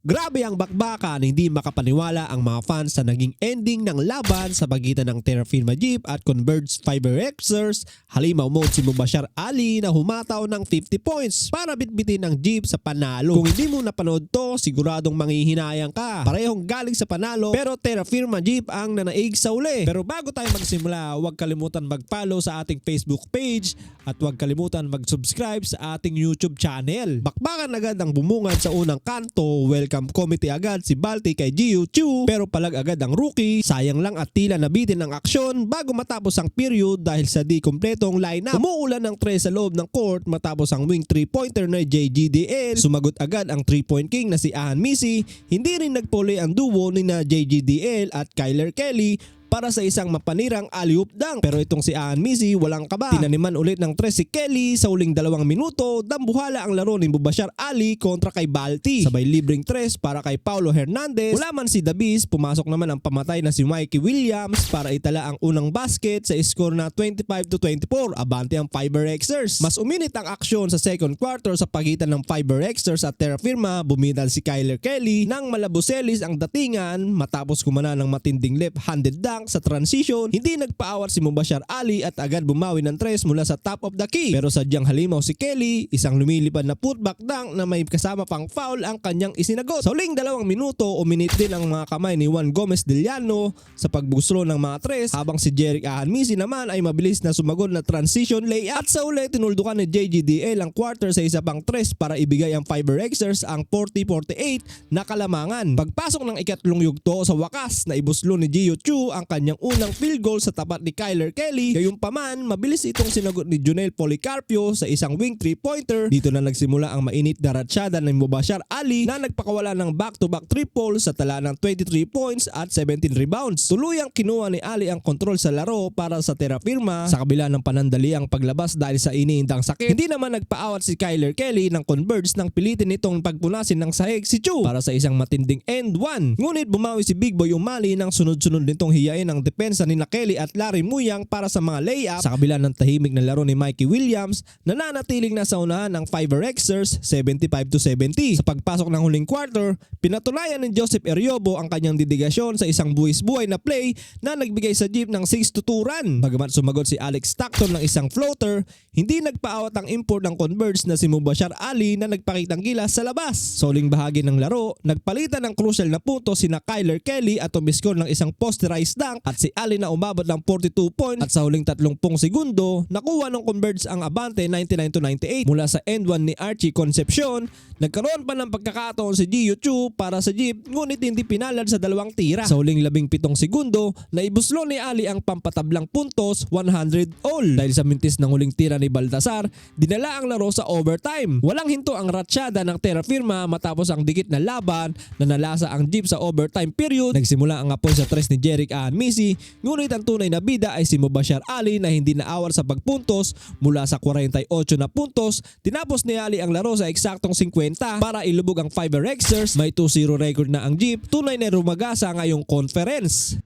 Grabe ang bakbakan, hindi makapaniwala ang mga fans sa naging ending ng laban sa pagitan ng Terra Firma Jeep at Converge Fiber Xers. Halimaw mode si Mubashir Ali na humataw ng 50 points para bitbitin ang Jeep sa panalo. Kung hindi mo napanood to, siguradong manghihinayang ka. Parehong galing sa panalo pero Terra Firma Jeep ang nanaig sa uli. Pero bago tayo magsimula, huwag kalimutan mag-follow sa ating Facebook page at huwag kalimutan mag-subscribe sa ating YouTube channel. Bakbakan agad ang bumungad sa unang kanto. Welcome committee agad si Balti kay Jiu Chu pero palag agad ang rookie. Sayang lang at tila nabitin ang aksyon bago matapos ang period dahil sa di kompletong lineup. Umuulan ng 3 sa loob ng court matapos ang wing 3-pointer na JGDL. Sumagot agad ang 3-point king na si Ahan Misi. Hindi rin nagpuli ang duo ni na JGDL at Kyler Kelly para sa isang mapanirang alley-oop dunk. Pero itong si Ahan Misi walang kaba. Tinaniman ulit ng 3 si Kelly sa uling 2 minuto. Dambuhala ang laro ni Mubashir Ali kontra kay Balti. Sabay libreng 3 para kay Paulo Hernandez. Wala man si Davis, pumasok naman ang pamatay na si Mikey Williams para itala ang unang basket sa score na 25-24. Abante ang Fiber Xers. Mas uminit ang aksyon sa second quarter sa pagitan ng Fiber Xers at Terra Firma. Bumidal si Kyler Kelly nang malabuselis ang datingan matapos kumana ng matinding left-handed dunk sa transition. Hindi nagpaawat si Mubashir Ali at agad bumawi ng 3 mula sa top of the key. Pero sadyang halimaw si Kelly, isang lumilipad na putback dunk na may kasama pang foul ang kanyang isinagot. Sa uling 2 minuto, uminit din ang mga kamay ni Juan Gomez Deliano sa pagbuslo ng mga 3 habang si Jerick Ahan Misi naman ay mabilis na sumagot na transition layup. At sa uli, tinuldukan ni JGDL ang quarter sa isa pang 3 para ibigay ang Fiber Xers ang 40-48 na kalamangan. Pagpasok ng ikatlong yugto sa wakas na ibuslo ni Jiu Chu ang kanyang unang field goal sa tapat ni Kyler Kelly. Gayunpaman, mabilis itong sinagot ni Junel Policarpio sa isang wing 3-pointer. Dito na nagsimula ang mainit na ratsyada ng Mubashir Ali na nagpakawala ng back-to-back triple sa tala ng 23 points at 17 rebounds. Tuluyang kinuha ni Ali ang kontrol sa laro para sa Terra Firma sa kabila ng panandaliang paglabas dahil sa iniindang sakit. Hindi naman nagpaawat si Kyler Kelly ng Converge nang pilitin nitong pagpunasin ng sahig si Chu para sa isang matinding end one. Ngunit bumawi si Big Boy Umali nang sunod-sunod nitong hiyain ang depensa ni Kelly at Larry Muyang para sa mga layup. Sa kabila ng tahimik na laro ni Mikey Williams, nananatiling nasa unahan ng Fiber Xers 75-70. Sa pagpasok ng huling quarter, pinatunayan ni Joseph Eriobo ang kanyang dedigasyon sa isang buwis-buhay na play na nagbigay sa Jeep ng 6-2 run. Bagamat sumagot si Alex Stockton ng isang floater, hindi nagpaawat ang import ng Converge na si Mubashir Ali na nagpakitang gilas sa labas. Sa huling bahagi ng laro, nagpalitan ng crucial na punto sina Kyler Kelly at umiskor ng isang posterized dunk at si Ali na umabot ng 42 points at sa huling 30 segundo nakuha ng Converge ang abante 99-98 mula sa end 1 ni Archie Concepcion. Nagkaroon pa ng pagkakataon si Jiu Chu para sa Jeep ngunit hindi pinalad sa 2 tira. Sa huling 17 segundo naibuslo ni Ali ang pampatablang puntos 100 all. Dahil sa mintis ng huling tira ni Baltasar, dinala ang laro sa overtime. Walang hinto ang ratsyada ng Terra Firma matapos ang dikit na laban na nalasa ang Jeep sa overtime period. Nagsimula ang apoy sa 3 ni Jerick Ahan Misi, ngunit ang tunay na bida ay si Mubashir Ali na hindi naawar sa pagpuntos mula sa 48 na puntos. Tinapos ni Ali ang laro sa eksaktong 50 para ilubog ang Fiber Xers. May 2-0 record na ang Jeep. Tunay na rumagasa ngayong conference.